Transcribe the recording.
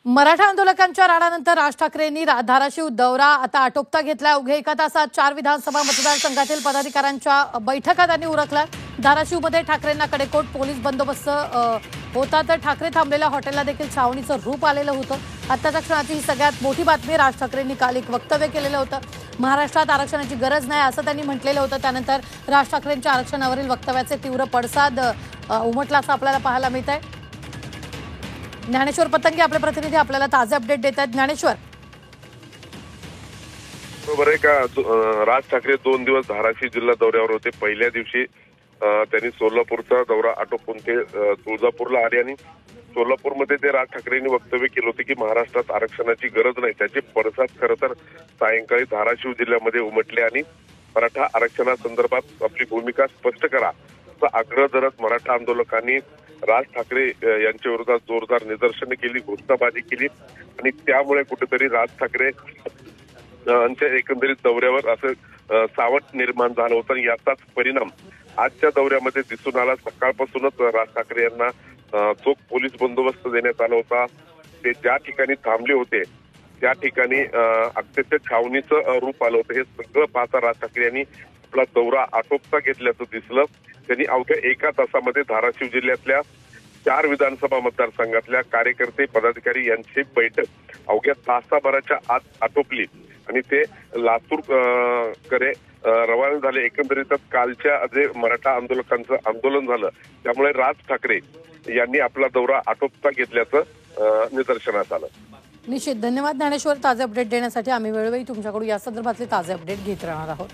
मराठा आंदोलकांच्या राडानंतर राज ठाकरेंनी धाराशिव दौरा आता आटोपता घेतला। अवघ्या एका तासात 4 विधानसभा मतदारसंघातील पदाधिकाऱ्यांच्या बैठका त्यांनी उरकल्या। धाराशिवमध्ये ठाकरेंना कडेकोट पोलीस बंदोबस्त होता, तर ठाकरे थांबलेल्या हॉटेलला देखील छावणीचं रूप आलेलं होतं। आत्ताच्या क्षणाची ही सगळ्यात मोठी बातमी। राज ठाकरेंनी काल एक वक्तव्य केलेलं होतं। महाराष्ट्रात आरक्षणाची गरज नाही असं त्यांनी म्हटलेलं होतं। त्यानंतर राज ठाकरेंच्या आरक्षणावरील वक्तव्याचे तीव्र पडसाद उमटला असं आपल्याला पाहायला मिळत आहे। ज्ञानेश्वर पतंगे आपले प्रतिनिधी आपल्याला ताजे अपडेट देत आहेत। ज्ञानेश्वर, बरोबर आहे का? राज ठाकरे 2 दिवस धाराशिव जिल्हा दौऱ्यावर होते। पहिल्या दिवशी त्यांनी सोलापूरचा दौरा आटोपून ते तुळजापूरला आले आणि सोलापूरमध्ये ते राज ठाकरेंनी वक्तव्य केलं होतं की महाराष्ट्रात आरक्षणाची गरज नाही। त्याचे पडसाद खरं तर सायंकाळी धाराशिव जिल्ह्यामध्ये उमटले आणि मराठा आरक्षणासंदर्भात आपली भूमिका स्पष्ट करा असा आग्रह धरत मराठा आंदोलकांनी राज ठाकरे यांच्या विरोधात जोरदार निदर्शने केली, घोषणाबाजी केली आणि त्यामुळे कुठेतरी राज ठाकरे यांच्या एकंदरीत दौऱ्यावर असं सावट निर्माण झालं होतं। याचाच परिणाम आजच्या दौऱ्यामध्ये दिसून आला। सकाळपासूनच राज ठाकरे यांना चोख पोलीस बंदोबस्त देण्यात आला होता। ते ज्या ठिकाणी थांबले होते त्या ठिकाणी अक्षरशः छावणीचं रूप आलं होतं। हे सगळं पाहता राज ठाकरे यांनी आपला दौरा आटोपता घेतल्याचं दिसलं। त्यांनी अवघ्या एका तासामध्ये धाराशिव जिल्ह्यातल्या 4 विधानसभा मतदारसंघातल्या कार्यकर्ते पदाधिकारी यांची बैठक अवघ्या तासाभराच्या आत आटोपली आणि ते लातूर कडे रवाना झाले। एकंदरीतच कालच्या जे मराठा आंदोलकांचं आंदोलन झालं त्यामुळे राज ठाकरे यांनी आपला दौरा आटोपता घेतल्याचं निदर्शनास आलं। निश्चित धन्यवाद ज्ञानेश्वर ताजे अपडेट देण्यासाठी। आम्ही वेळोवेळी तुमच्याकडून या संदर्भातले ताजे अपडेट घेत राहणार आहोत।